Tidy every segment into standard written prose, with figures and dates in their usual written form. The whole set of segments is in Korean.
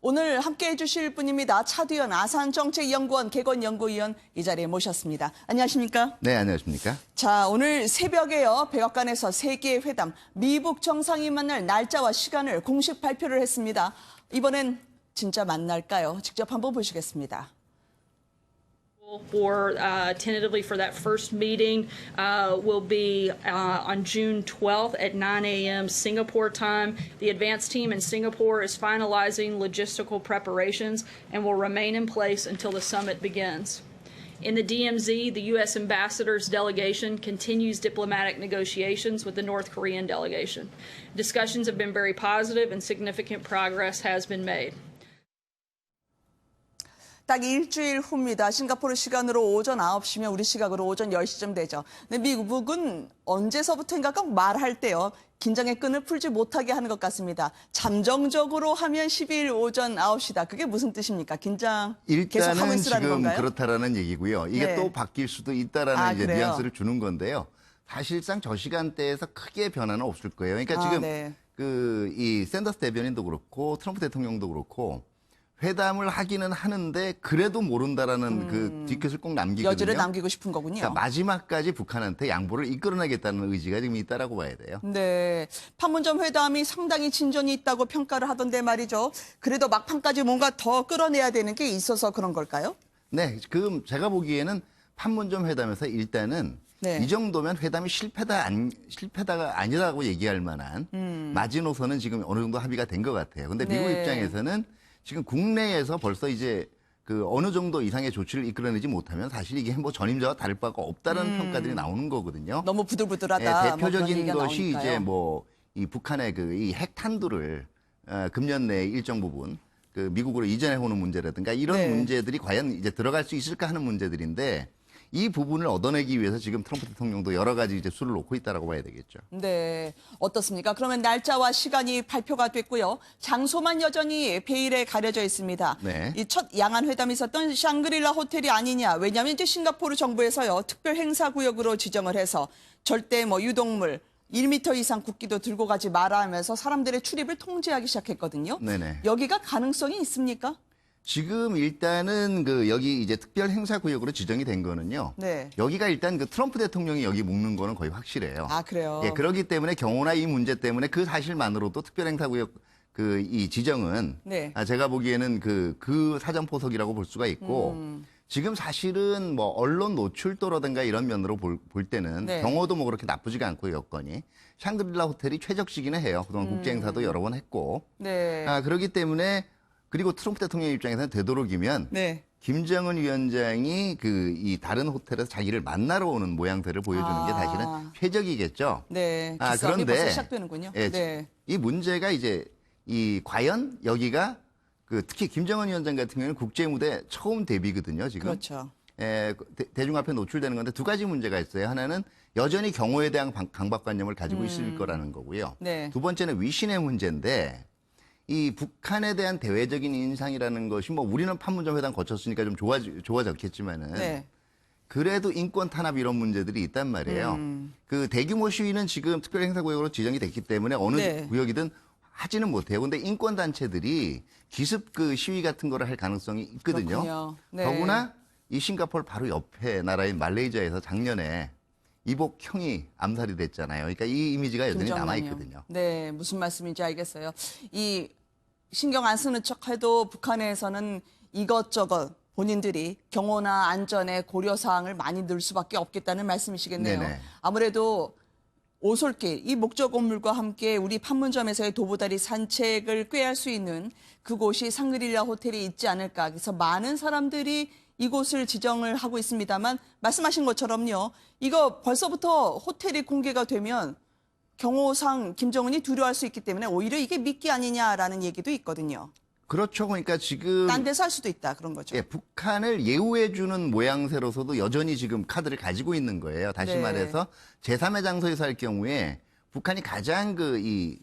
오늘 함께해 주실 분입니다. 차두현 아산정책연구원 개건연구위원 이 자리에 모셨습니다. 안녕하십니까? 네, 안녕하십니까? 자, 오늘 새벽에요. 백악관에서 세계 회담, 미북 정상이 만날 날짜와 시간을 공식 발표를 했습니다. 이번엔 진짜 만날까요? 직접 한번 보시겠습니다. Tentatively for that first meeting will be on June 12th at 9 a.m. Singapore time. The advance team in Singapore is finalizing logistical preparations and will remain in place until the summit begins. In the DMZ, the U.S. ambassador's delegation continues diplomatic negotiations with the North Korean delegation. Discussions have been very positive and significant progress has been made. 딱 일주일 후입니다. 싱가포르 시간으로 오전 9시면 우리 시각으로 오전 10시쯤 되죠. 근데 미국은 언제서부터인가 꼭 말할 때요. 긴장의 끈을 풀지 못하게 하는 것 같습니다. 잠정적으로 하면 12일 오전 9시다. 그게 무슨 뜻입니까? 긴장 계속하고 일단은 있으라는 지금 건가요? 그렇다라는 얘기고요. 이게 네. 또 바뀔 수도 있다라는 이제 그래요? 뉘앙스를 주는 건데요. 사실상 저 시간대에서 크게 변화는 없을 거예요. 그러니까 지금 네. 이 샌더스 대변인도 그렇고 트럼프 대통령도 그렇고 회담을 하기는 하는데 그래도 모른다라는 그 뒤끝을 꼭 남기거든요. 여지를 남기고 싶은 거군요. 그러니까 마지막까지 북한한테 양보를 이끌어내겠다는 의지가 지금 있다라고 봐야 돼요. 네, 판문점 회담이 상당히 진전이 있다고 평가를 하던데 말이죠. 그래도 막판까지 뭔가 더 끌어내야 되는 게 있어서 그런 걸까요? 네, 그 제가 보기에는 판문점 회담에서 일단은 네. 이 정도면 회담이 실패다가 아니라고 얘기할 만한 마지노선은 지금 어느 정도 합의가 된 것 같아요. 근데 미국 네. 입장에서는 지금 국내에서 벌써 이제 그 어느 정도 이상의 조치를 이끌어내지 못하면 사실 이게 뭐 전임자와 다를 바가 없다는 평가들이 나오는 거거든요. 너무 부들부들하다. 네, 뭐 그런 대표적인 얘기가 것이 나오니까요. 이제 뭐 이 북한의 그 이 핵탄두를 금년 내에 일정 부분 그 미국으로 이전해 오는 문제라든가 이런 네. 문제들이 과연 이제 들어갈 수 있을까 하는 문제들인데 이 부분을 얻어내기 위해서 지금 트럼프 대통령도 여러 가지 이제 수를 놓고 있다라고 봐야 되겠죠. 네, 어떻습니까? 그러면 날짜와 시간이 발표가 됐고요. 장소만 여전히 베일에 가려져 있습니다. 네. 이 첫 양안 회담이 있었던 샹그릴라 호텔이 아니냐. 왜냐하면 이제 싱가포르 정부에서요 특별 행사 구역으로 지정을 해서 절대 뭐 유독물 1m 이상 국기도 들고 가지 마라 하면서 사람들의 출입을 통제하기 시작했거든요. 네네. 여기가 가능성이 있습니까? 지금 일단은 그 여기 이제 특별 행사 구역으로 지정이 된 거는요. 네. 여기가 일단 그 트럼프 대통령이 여기 묵는 거는 거의 확실해요. 아, 그래요? 예, 그렇기 때문에 경호나 이 문제 때문에 그 사실만으로도 특별 행사 구역 그 이 지정은 네. 제가 보기에는 그 사전 포석이라고 볼 수가 있고 지금 사실은 뭐 언론 노출도라든가 이런 면으로 볼 때는 네. 경호도 뭐 그렇게 나쁘지가 않고 여건이 샹그릴라 호텔이 최적지기는 해요. 그동안 국제 행사도 여러 번 했고. 네. 그렇기 때문에 그리고 트럼프 대통령 입장에서는 되도록이면 네. 김정은 위원장이 그 이 다른 호텔에서 자기를 만나러 오는 모양새를 보여주는 게 사실은 최적이겠죠. 네. 기싸움이 벌써 시작되는군요. 예, 네. 이 문제가 이제 이 과연 여기가 그 특히 김정은 위원장 같은 경우는 국제 무대 처음 데뷔거든요, 지금. 그렇죠. 대중 앞에 노출되는 건데 두 가지 문제가 있어요. 하나는 여전히 경호에 대한 강박관념을 가지고 있을 거라는 거고요. 네. 두 번째는 위신의 문제인데 이 북한에 대한 대외적인 인상이라는 것이 뭐 우리는 판문점 회담 거쳤으니까 좀 좋아졌겠지만은 네. 그래도 인권 탄압 이런 문제들이 있단 말이에요. 그 대규모 시위는 지금 특별행사구역으로 지정이 됐기 때문에 어느 네. 구역이든 하지는 못해요. 근데 인권 단체들이 기습 그 시위 같은 거를 할 가능성이 있거든요. 그렇군요. 네. 더구나 이 싱가포르 바로 옆에 나라인 말레이시아에서 작년에 이복 형이 암살이 됐잖아요. 그러니까 이 이미지가 여전히 김정남이요. 남아있거든요. 네, 무슨 말씀인지 알겠어요. 이 신경 안 쓰는 척해도 북한에서는 이것저것 본인들이 경호나 안전에 고려사항을 많이 넣을 수밖에 없겠다는 말씀이시겠네요. 네네. 아무래도 오솔길, 이 목적 건물과 함께 우리 판문점에서의 도보다리 산책을 꾀할 수 있는 그곳이 샹그릴라 호텔이 있지 않을까. 그래서 많은 사람들이 이곳을 지정을 하고 있습니다만 말씀하신 것처럼요. 이거 벌써부터 호텔이 공개가 되면 경호상 김정은이 두려워할 수 있기 때문에 오히려 이게 미끼 아니냐라는 얘기도 있거든요. 그렇죠. 그러니까 지금 딴 데서 할 수도 있다 그런 거죠. 예, 북한을 예우해주는 모양새로서도 여전히 지금 카드를 가지고 있는 거예요. 다시 네. 말해서 제3의 장소에서 할 경우에 북한이 가장 이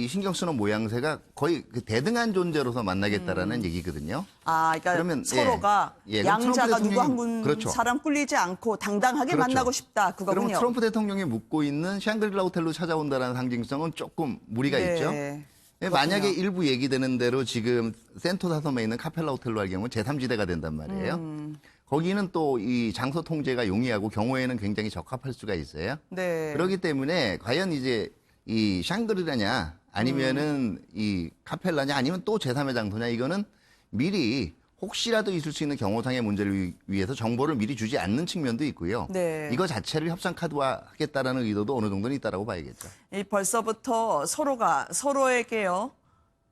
신경 쓰는 모양새가 거의 그 대등한 존재로서 만나겠다라는 얘기거든요. 그러니까 그러면, 서로가 그럼 양자가 트럼프 누구 한 대통령이- 분 그렇죠. 사람 꿀리지 않고 당당하게 그렇죠. 만나고 싶다 그거군요. 그러면 트럼프 대통령이 묵고 있는 샹그릴라 호텔로 찾아온다는 상징성은 조금 무리가 네. 있죠. 만약에 일부 얘기되는 대로 지금 센토사 섬에 있는 카펠라 호텔로 할 경우 제3지대가 된단 말이에요. 거기는 또 이 장소 통제가 용이하고 경호에는 굉장히 적합할 수가 있어요. 네. 그렇기 때문에 과연 이제 이 샹그리라냐 아니면은 이 카펠라냐 아니면 또 제3의 장소냐 이거는 미리 혹시라도 있을 수 있는 경호상의 문제를 위해서 정보를 미리 주지 않는 측면도 있고요. 네. 이거 자체를 협상 카드화하겠다라는 의도도 어느 정도는 있다라고 봐야겠죠. 이 벌써부터 서로가 서로에게요.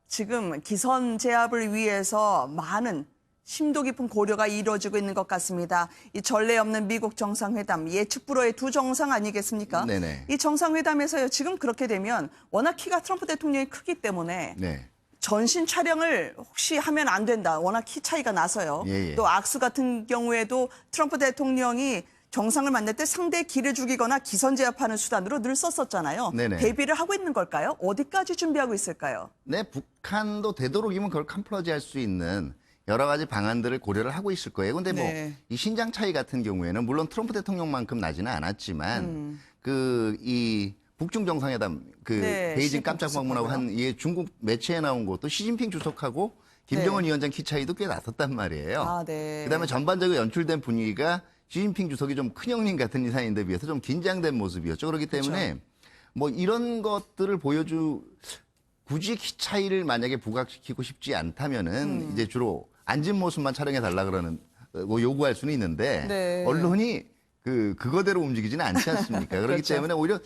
지금 기선 제압을 위해서 많은 심도 깊은 고려가 이루어지고 있는 것 같습니다. 이 전례 없는 미국 정상회담, 예측 불허의 두 정상 아니겠습니까? 네네. 이 정상회담에서요. 지금 그렇게 되면 워낙 키가 트럼프 대통령이 크기 때문에 네. 전신 촬영을 혹시 하면 안 된다. 워낙 키 차이가 나서요. 예, 예. 또 악수 같은 경우에도 트럼프 대통령이 정상을 만날 때 상대의 기를 죽이거나 기선 제압하는 수단으로 늘 썼었잖아요. 네네. 대비를 하고 있는 걸까요? 어디까지 준비하고 있을까요? 네, 북한도 되도록이면 그걸 캄플러지할 수 있는 여러 가지 방안들을 고려를 하고 있을 거예요. 근데 뭐 네. 이 신장 차이 같은 경우에는 물론 트럼프 대통령만큼 나지는 않았지만 그 이 북중 정상회담 그 네, 베이징 시진핑 깜짝 방문하고 한 예, 중국 매체에 나온 것도 시진핑 주석하고 김정은 네. 위원장 키 차이도 꽤 났었단 말이에요. 아, 네. 그다음에 전반적으로 연출된 분위기가 시진핑 주석이 좀 큰형님 같은 이사인데 비해서 좀 긴장된 모습이었죠. 그렇기 때문에 뭐 이런 것들을 굳이 키 차이를 만약에 부각시키고 싶지 않다면은 이제 주로 앉은 모습만 촬영해 달라 그러는 뭐 요구할 수는 있는데 네. 언론이 그거대로 움직이지는 않지 않습니까? 그렇기 그렇죠. 때문에 오히려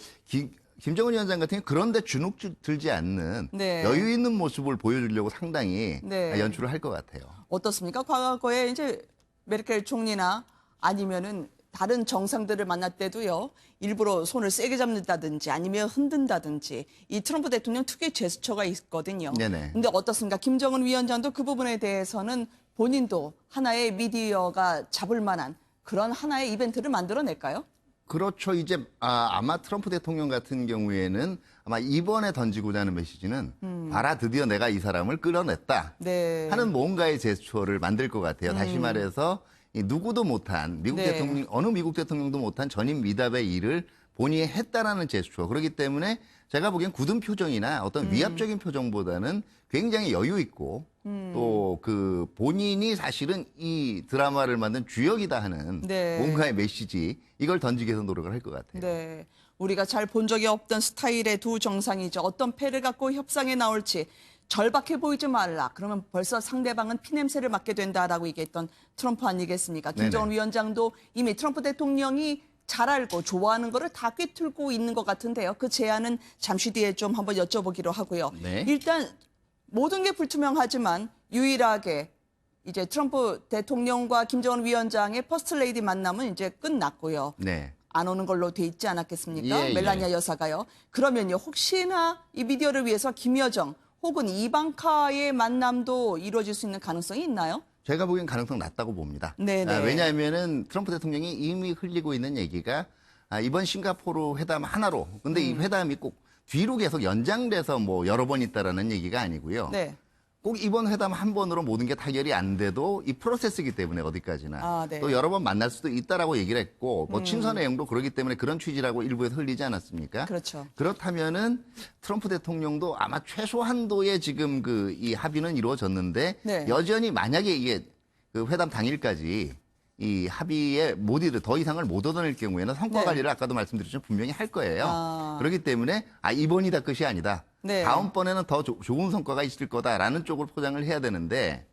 김정은 위원장 같은 경우 그런데 주눅 들지 않는 네. 여유 있는 모습을 보여주려고 상당히 네. 연출을 할 것 같아요. 어떻습니까? 과거에 이제 메르켈 총리나 아니면은 다른 정상들을 만날 때도요. 일부러 손을 세게 잡는다든지 아니면 흔든다든지 이 트럼프 대통령 특유의 제스처가 있거든요. 네네. 근데 어떻습니까? 김정은 위원장도 그 부분에 대해서는 본인도 하나의 미디어가 잡을 만한 그런 하나의 이벤트를 만들어낼까요? 그렇죠. 이제 아마 트럼프 대통령 같은 경우에는 아마 이번에 던지고자 하는 메시지는 봐라 드디어 내가 이 사람을 끌어냈다 네. 하는 뭔가의 제스처를 만들 것 같아요. 다시 말해서 이 누구도 못한 미국 네. 대통령 어느 미국 대통령도 못한 전임 미답의 일을 본인이 했다라는 제스처. 그렇기 때문에 제가 보기엔 굳은 표정이나 어떤 위압적인 표정보다는 굉장히 여유 있고 또 그 본인이 사실은 이 드라마를 만든 주역이다 하는 네. 뭔가의 메시지 이걸 던지기 위해서 노력을 할 것 같아요. 네. 우리가 잘 본 적이 없던 스타일의 두 정상이죠. 어떤 패를 갖고 협상에 나올지 절박해 보이지 말라. 그러면 벌써 상대방은 피냄새를 맡게 된다라고 얘기했던 트럼프 아니겠습니까? 김정은 네네. 위원장도 이미 트럼프 대통령이 잘 알고 좋아하는 거를 다 꿰뚫고 있는 것 같은데요. 그 제안은 잠시 뒤에 좀 한번 여쭤보기로 하고요. 네. 일단 모든 게 불투명하지만 유일하게 이제 트럼프 대통령과 김정은 위원장의 퍼스트 레이디 만남은 이제 끝났고요. 네. 안 오는 걸로 돼 있지 않았겠습니까? 예, 예. 멜라니아 여사가요. 그러면요. 혹시나 이 미디어를 위해서 김여정 혹은 이방카의 만남도 이루어질 수 있는 가능성이 있나요? 제가 보기엔 가능성 낮다고 봅니다. 네네. 왜냐하면은 트럼프 대통령이 이미 흘리고 있는 얘기가 이번 싱가포르 회담 하나로 근데 이 회담이 꼭 뒤로 계속 연장돼서 뭐 여러 번 있다라는 얘기가 아니고요. 네. 꼭 이번 회담 한 번으로 모든 게 타결이 안 돼도 이 프로세스이기 때문에 어디까지나 아, 네. 또 여러 번 만날 수도 있다라고 얘기를 했고 뭐 친서 내용도 그렇기 때문에 그런 취지라고 일부에서 흘리지 않았습니까? 그렇죠. 그렇다면은 트럼프 대통령도 아마 최소한도의 지금 그 이 합의는 이루어졌는데 네. 여전히 만약에 이게 그 회담 당일까지 이 합의에 더 이상을 못 얻어낼 경우에는 성과 네. 관리를 아까도 말씀드렸지만 분명히 할 거예요. 아. 그렇기 때문에 이번이 다 끝이 아니다. 네. 다음번에는 더 좋은 성과가 있을 거다라는 쪽으로 포장을 해야 되는데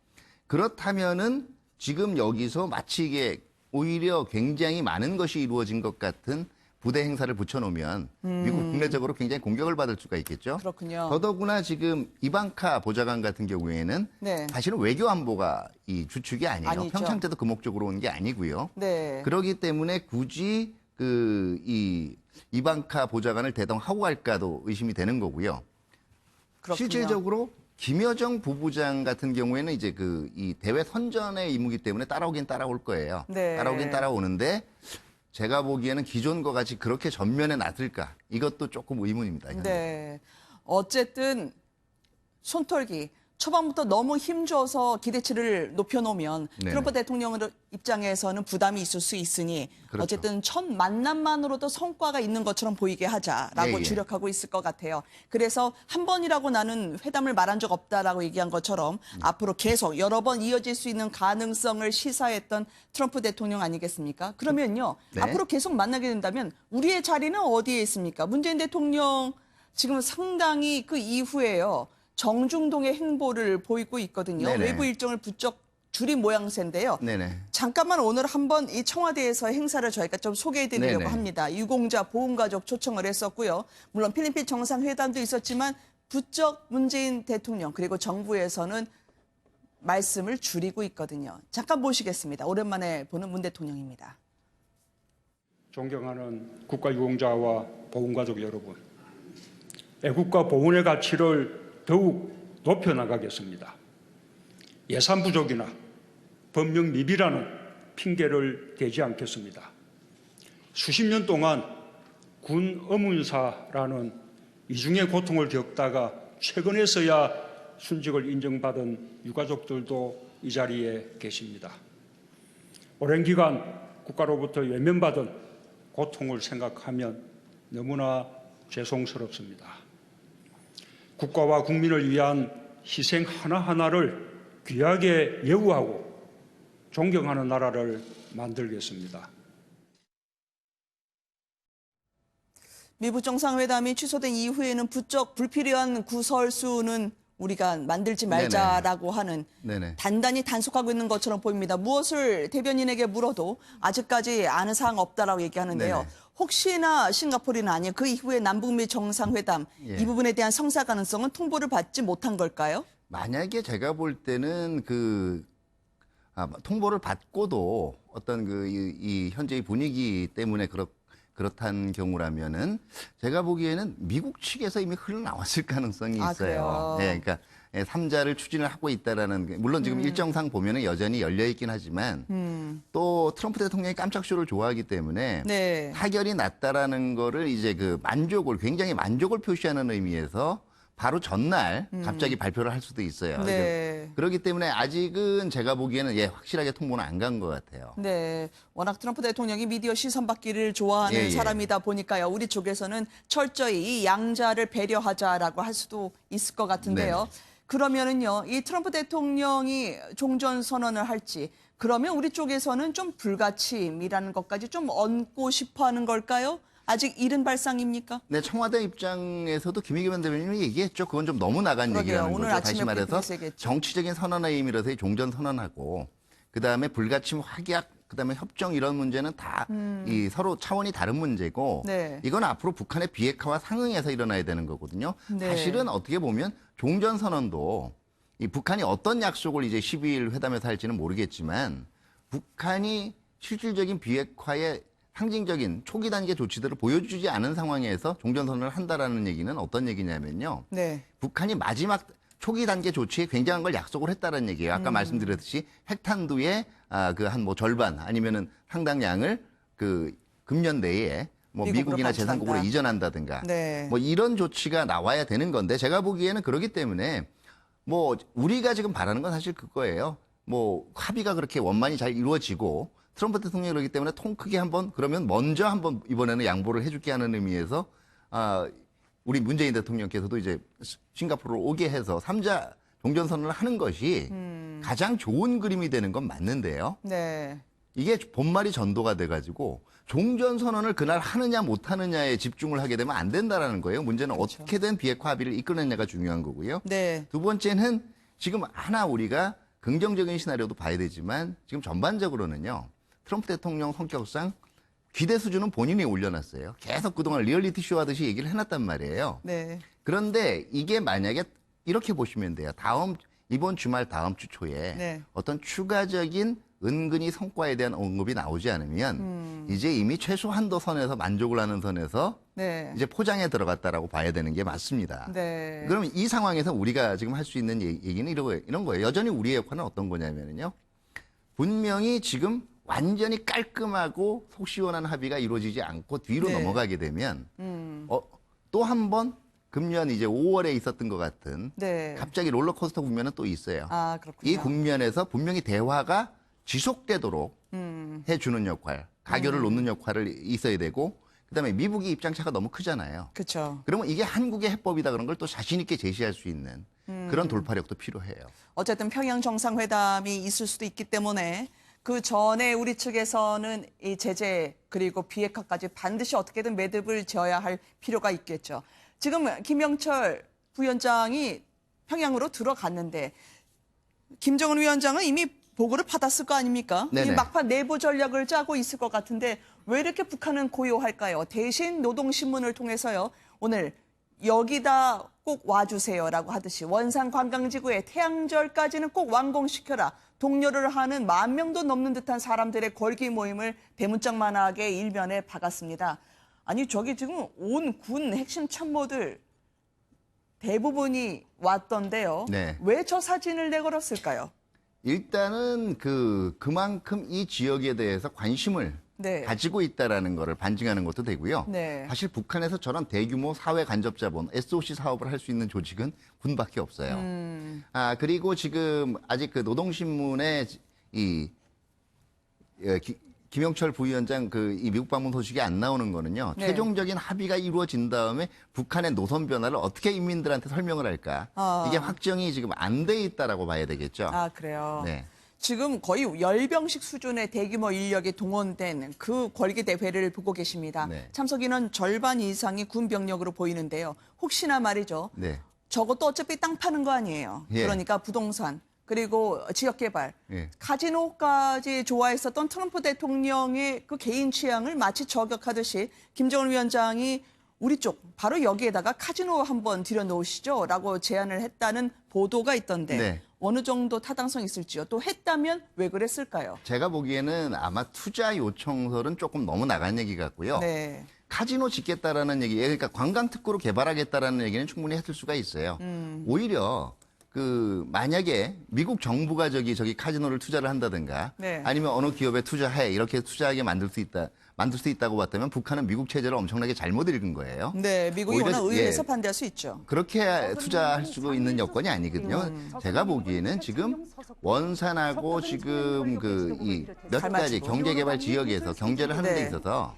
그렇다면은 지금 여기서 마치 이게 오히려 굉장히 많은 것이 이루어진 것 같은 부대 행사를 붙여놓으면 미국 국내적으로 굉장히 공격을 받을 수가 있겠죠. 그렇군요. 더더구나 지금 이방카 보좌관 같은 경우에는 네. 사실은 외교안보가 이 주축이 아니에요. 아니죠. 평창 때도 그 목적으로 온 게 아니고요. 네. 그렇기 때문에 굳이 이 이방카 보좌관을 대동하고 갈까도 의심이 되는 거고요. 그렇군요. 실질적으로 김여정 부부장 같은 경우에는 이제 이 대회 선전의 임무이기 때문에 따라오긴 따라올 거예요. 네. 따라오긴 따라오는데 제가 보기에는 기존과 같이 그렇게 전면에 나설까 이것도 조금 의문입니다. 현재. 네. 어쨌든 손털기 초반부터 너무 힘줘서 기대치를 높여놓으면 네네. 트럼프 대통령 입장에서는 부담이 있을 수 있으니 그렇죠. 어쨌든 첫 만남만으로도 성과가 있는 것처럼 보이게 하자라고 예, 예. 주력하고 있을 것 같아요. 그래서 한 번이라고 나는 회담을 말한 적 없다라고 얘기한 것처럼 앞으로 계속 여러 번 이어질 수 있는 가능성을 시사했던 트럼프 대통령 아니겠습니까? 그러면요. 네. 앞으로 계속 만나게 된다면 우리의 자리는 어디에 있습니까? 문재인 대통령 지금 상당히 그 이후에요. 정중동의 행보를 보이고 있거든요. 네네. 외부 일정을 부쩍 줄인 모양새인데요. 네네. 잠깐만 오늘 한번 이 청와대에서 행사를 저희가 좀 소개해드리려고 네네. 합니다. 유공자 보훈가족 초청을 했었고요. 물론 필리핀 정상회담도 있었지만 부쩍 문재인 대통령 그리고 정부에서는 말씀을 줄이고 있거든요. 잠깐 보시겠습니다. 오랜만에 보는 문 대통령입니다. 존경하는 국가유공자와 보훈가족 여러분, 애국과 보훈의 가치를 더욱 높여나가겠습니다. 예산 부족이나 법령 미비라는 핑계를 대지 않겠습니다. 수십 년 동안 군 어문사라는 이중의 고통을 겪다가 최근에서야 순직을 인정받은 유가족들도 이 자리에 계십니다. 오랜 기간 국가로부터 외면받은 고통을 생각하면 너무나 죄송스럽습니다. 국가와 국민을 위한 희생 하나하나를 귀하게 예우하고 존경하는 나라를 만들겠습니다. 미국 정상회담이 취소된 이후에는 부쩍 불필요한 구설수는 우리가 만들지 말자라고 하는 네네. 단단히 단속하고 있는 것처럼 보입니다. 무엇을 대변인에게 물어도 아직까지 아는 사항 없다라고 얘기하는데요. 네네. 혹시나 싱가포르는 아니에요. 그 이후에 남북미 정상회담 예. 이 부분에 대한 성사 가능성은 통보를 받지 못한 걸까요? 만약에 제가 볼 때는 통보를 받고도 어떤 이 현재의 분위기 때문에 그렇다는 경우라면은 제가 보기에는 미국 측에서 이미 흘러나왔을 가능성이 있어요. 그래요? 네, 그러니까 3자를 추진을 하고 있다라는 게 물론 지금 일정상 보면은 여전히 열려 있긴 하지만 또 트럼프 대통령이 깜짝 쇼를 좋아하기 때문에 네. 타결이 났다라는 거를 이제 굉장히 만족을 표시하는 의미에서 바로 전날 갑자기 발표를 할 수도 있어요. 네. 그렇기 때문에 아직은 제가 보기에는 확실하게 통보는 안 간 것 같아요. 네, 워낙 트럼프 대통령이 미디어 시선받기를 좋아하는 예, 예. 사람이다 보니까요. 우리 쪽에서는 철저히 이 양자를 배려하자라고 할 수도 있을 것 같은데요. 네네. 그러면은요, 이 트럼프 대통령이 종전 선언을 할지, 그러면 우리 쪽에서는 좀 불가침이라는 것까지 좀 얹고 싶어하는 걸까요? 아직 이른 발상입니까? 네, 청와대 입장에서도 김의겸 대변인이 얘기했죠. 그건 좀 너무 나간 그러게요. 얘기라는 오늘 거죠. 아침에 다시 말해서 브리핑에서 얘기했죠. 정치적인 선언의 의미로서의 종전 선언하고 그다음에 불가침 확약 그다음에 협정 이런 문제는 다 이 서로 차원이 다른 문제고 네. 이건 앞으로 북한의 비핵화와 상응해서 일어나야 되는 거거든요. 네. 사실은 어떻게 보면 종전 선언도 이 북한이 어떤 약속을 이제 12일 회담에서 할지는 모르겠지만 북한이 실질적인 비핵화의 상징적인 초기 단계 조치들을 보여주지 않은 상황에서 종전선언을 한다라는 얘기는 어떤 얘기냐면요. 네. 북한이 마지막 초기 단계 조치에 굉장한 걸 약속을 했다는 얘기예요. 아까 말씀드렸듯이 핵탄두의 한 절반 아니면은 상당량을 금년 내에 미국으로 미국이나 제3국으로 반출한다. 이전한다든가 네. 이런 조치가 나와야 되는 건데 제가 보기에는 그렇기 때문에 우리가 지금 바라는 건 사실 그거예요. 합의가 그렇게 원만히 잘 이루어지고 트럼프 대통령이 그러기 때문에 통 크게 그러면 먼저 한번 이번에는 양보를 해줄게 하는 의미에서 우리 문재인 대통령께서도 이제 싱가포르로 오게 해서 3자 종전선언을 하는 것이 가장 좋은 그림이 되는 건 맞는데요. 네. 이게 본말이 전도가 돼가지고 종전선언을 그날 하느냐 못하느냐에 집중을 하게 되면 안 된다라는 거예요. 문제는 그렇죠. 어떻게든 비핵화 합의를 이끌어내냐가 중요한 거고요. 네. 두 번째는 지금 우리가 긍정적인 시나리오도 봐야 되지만 지금 전반적으로는요. 트럼프 대통령 성격상 기대 수준은 본인이 올려놨어요. 계속 그동안 리얼리티 쇼 하듯이 얘기를 해놨단 말이에요. 네. 그런데 이게 만약에 이렇게 보시면 돼요. 이번 주말 다음 주 초에 네. 어떤 추가적인 은근히 성과에 대한 언급이 나오지 않으면 이제 이미 최소 한도 선에서 만족을 하는 선에서 네. 이제 포장에 들어갔다라고 봐야 되는 게 맞습니다. 네. 그러면 이 상황에서 우리가 지금 할 수 있는 얘기는 이런 거예요. 여전히 우리의 역할은 어떤 거냐면요. 분명히 지금 완전히 깔끔하고 속 시원한 합의가 이루어지지 않고 뒤로 네. 넘어가게 되면 또 한 번 금년 이제 5월에 있었던 것 같은 네. 갑자기 롤러코스터 국면은 또 있어요. 아, 그렇군요. 이 국면에서 분명히 대화가 지속되도록 해주는 역할, 가결을 놓는 역할을 있어야 되고, 그다음에 미국이 입장차가 너무 크잖아요. 그렇죠. 그러면 이게 한국의 해법이다 그런 걸 또 자신 있게 제시할 수 있는 그런 돌파력도 필요해요. 어쨌든 평양 정상회담이 있을 수도 있기 때문에 그 전에 우리 측에서는 이 제재 그리고 비핵화까지 반드시 어떻게든 매듭을 지어야 할 필요가 있겠죠. 지금 김영철 부위원장이 평양으로 들어갔는데 김정은 위원장은 이미 보고를 받았을 거 아닙니까? 네네. 이 막판 내부 전략을 짜고 있을 것 같은데 왜 이렇게 북한은 고요할까요? 대신 노동신문을 통해서요. 오늘 여기다 꼭 와주세요라고 하듯이 원산 관광지구에 태양절까지는 꼭 완공시켜라. 독려를 하는 10,000명도 넘는 듯한 사람들의 걸기 모임을 대문짝만하게 일면에 박았습니다. 아니 저기 지금 온 군 핵심 참모들 대부분이 왔던데요. 네. 왜 저 사진을 내걸었을까요? 일단은 그만큼 이 지역에 대해서 관심을 네. 가지고 있다라는 거를 반증하는 것도 되고요. 네. 사실 북한에서 저런 대규모 사회 간접 자본 SOC 사업을 할 수 있는 조직은 군밖에 없어요. 그리고 지금 아직 그 노동신문에 김영철 부위원장 이 미국 방문 소식이 안 나오는 거는요. 네. 최종적인 합의가 이루어진 다음에 북한의 노선 변화를 어떻게 인민들한테 설명을 할까? 이게 확정이 지금 안 돼 있다라고 봐야 되겠죠. 아, 그래요? 네. 지금 거의 열병식 수준의 대규모 인력이 동원된 그 걸기 대회를 보고 계십니다. 네. 참석 인원 절반 이상이 군 병력으로 보이는데요. 혹시나 말이죠. 네. 저것도 어차피 땅 파는 거 아니에요. 예. 그러니까 부동산 그리고 지역개발, 예. 카지노까지 좋아했었던 트럼프 대통령의 그 개인 취향을 마치 저격하듯이 김정은 위원장이 우리 쪽 바로 여기에다가 카지노 한번 들여놓으시죠 라고 제안을 했다는 보도가 있던데 네. 어느 정도 타당성이 있을지요? 또 했다면 왜 그랬을까요? 제가 보기에는 아마 투자 요청설은 조금 너무 나간 얘기 같고요. 네. 카지노 짓겠다라는 얘기, 그러니까 관광 특구로 개발하겠다라는 얘기는 충분히 했을 수가 있어요. 오히려 만약에 미국 정부가 저기 카지노를 투자를 한다든가 네. 아니면 어느 기업에 투자해 이렇게 투자하게 만들 수 있다고 봤다면 북한은 미국 체제를 엄청나게 잘못 읽은 거예요. 네, 미국이 오히려, 워낙 의회에서 예. 반대할 수 있죠. 그렇게 투자할 수 있는 여건이 아니거든요. 제가 보기에는 지금 원산하고 지금 이 몇 가지 경제개발 지역에서 경제를 하는 데 네. 있어서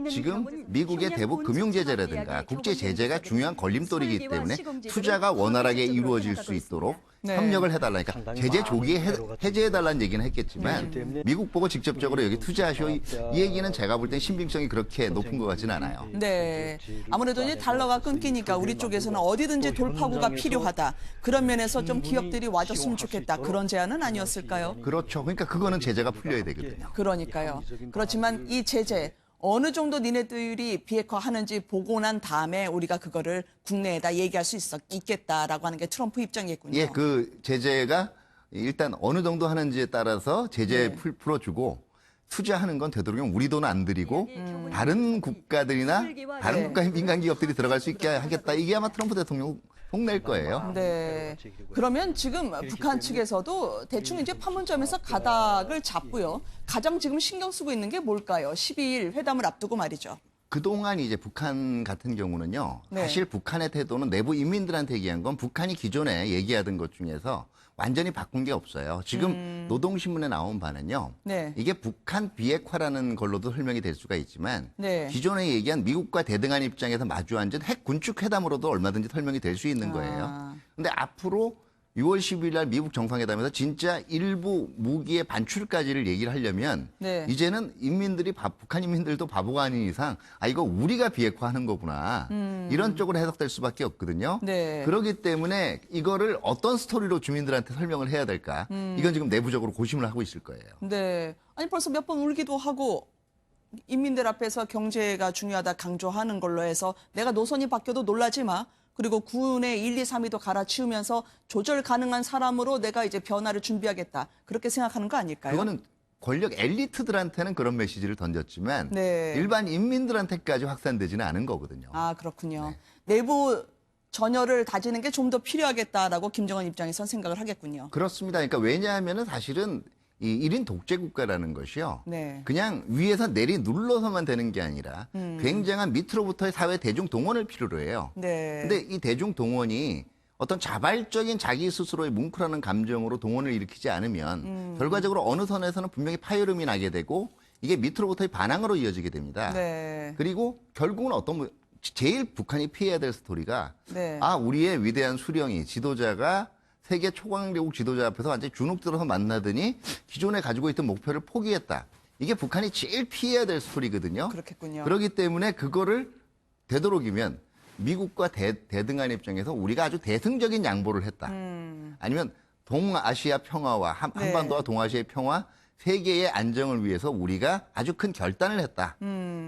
지금 미국의 대북 금융 제재라든가 국제 제재가 중요한 걸림돌이기 때문에 투자가 원활하게 이루어질 수 있도록 네. 협력을 해달라니까 제재 조기에 해제해달라는 얘기는 했겠지만 미국 보고 직접적으로 여기 투자하시오 이 얘기는 제가 볼 땐 신빙성이 그렇게 높은 것 같지는 않아요. 네. 아무래도 이제 달러가 끊기니까 우리 쪽에서는 어디든지 돌파구가 필요하다. 그런 면에서 좀 기업들이 와줬으면 좋겠다. 그런 제안은 아니었을까요? 그렇죠. 그러니까 그거는 제재가 풀려야 되거든요. 그러니까요. 그렇지만 이 제재 어느 정도 니네들이 비핵화하는지 보고 난 다음에 우리가 그거를 국내에다 얘기할 수 있겠다라고 하는 게 트럼프 입장이겠군요. 예, 그 제재가 일단 어느 정도 하는지에 따라서 제재 풀어주고 투자하는 건 되도록이면 우리 돈 안 들이고 다른 국가들이나 다른 국가의 민간 기업들이 들어갈 수 있게 하겠다. 이게 아마 트럼프 대통령 속낼 거예요. 네. 그러면 지금 북한 측에서도 대충 이제 판문점에서 가닥을 잡고요. 가장 지금 신경 쓰고 있는 게 뭘까요? 12일 회담을 앞두고 말이죠. 그동안 이제 북한 같은 경우는요. 네. 사실 북한의 태도는 내부 인민들한테 얘기한 건 북한이 기존에 얘기하던 것 중에서 완전히 바꾼 게 없어요. 지금 노동신문에 나온 바는요. 네. 이게 북한 비핵화라는 걸로도 설명이 될 수가 있지만 네. 기존에 얘기한 미국과 대등한 입장에서 마주 앉은 핵 군축 회담으로도 얼마든지 설명이 될 수 있는 거예요. 근데 앞으로 6월 10일 날 미국 정상회담에서 진짜 일부 무기의 반출까지를 얘기를 하려면 네. 이제는 북한 인민들도 바보가 아닌 이상 이거 우리가 비핵화하는 거구나. 이런 쪽으로 해석될 수밖에 없거든요. 네. 그렇기 때문에 이거를 어떤 스토리로 주민들한테 설명을 해야 될까? 이건 지금 내부적으로 고심을 하고 있을 거예요. 네. 아니 벌써 몇 번 울기도 하고 인민들 앞에서 경제가 중요하다 강조하는 걸로 해서 내가 노선이 바뀌어도 놀라지 마. 그리고 군의 1, 2, 3위도 갈아치우면서 조절 가능한 사람으로 내가 이제 변화를 준비하겠다. 그렇게 생각하는 거 아닐까요? 그거는 권력 엘리트들한테는 그런 메시지를 던졌지만 네. 일반 인민들한테까지 확산되지는 않은 거거든요. 아, 그렇군요. 내부 전열을 다지는 게 좀 더 필요하겠다라고 김정은 입장에선 생각을 하겠군요. 그렇습니다. 그러니까 왜냐하면은 사실은 이 1인 독재 국가라는 것이요. 네. 그냥 위에서 눌러서만 되는 게 아니라 굉장한 밑으로부터의 사회 대중 동원을 필요로 해요. 네. 근데 이 대중 동원이 어떤 자발적인 자기 스스로의 뭉클하는 감정으로 동원을 일으키지 않으면 결과적으로 어느 선에서는 분명히 파열음이 나게 되고 이게 밑으로부터의 반항으로 이어지게 됩니다. 네. 그리고 결국은 제일 북한이 피해야 될 스토리가 네. 우리의 위대한 수령이 지도자가 세계 초강대국 지도자 앞에서 완전히 주눅 들어서 만나더니 기존에 가지고 있던 목표를 포기했다. 이게 북한이 제일 피해야 될 스토리거든요. 그렇겠군요. 그렇기 때문에 그거를 되도록이면 미국과 대등한 입장에서 우리가 아주 대승적인 양보를 했다. 아니면 동아시아 평화와 한반도와 동아시아의 평화, 세계의 안정을 위해서 우리가 아주 큰 결단을 했다.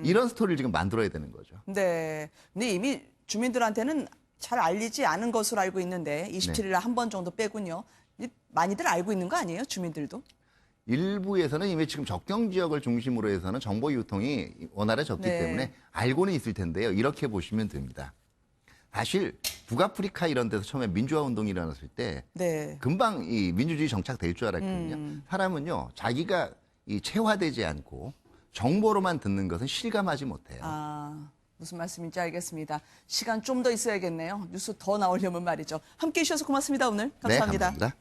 이런 스토리를 지금 만들어야 되는 거죠. 네. 근데 이미 주민들한테는 잘 알리지 않은 것으로 알고 있는데 27일 날 한 번 정도 빼군요. 많이들 알고 있는 거 아니에요? 주민들도? 일부에서는 이미 지금 접경 지역을 중심으로 해서는 정보 유통이 원활해졌기 네. 때문에 알고는 있을 텐데요. 이렇게 보시면 됩니다. 사실 북아프리카 이런 데서 처음에 민주화 운동이 일어났을 때 네. 금방 이 민주주의 정착될 줄 알았거든요. 사람은요, 자기가 이 체화되지 않고 정보로만 듣는 것은 실감하지 못해요. 무슨 말씀인지 알겠습니다. 시간 좀 더 있어야겠네요. 뉴스 더 나오려면 말이죠. 함께해 주셔서 고맙습니다, 오늘. 감사합니다. 네, 감사합니다.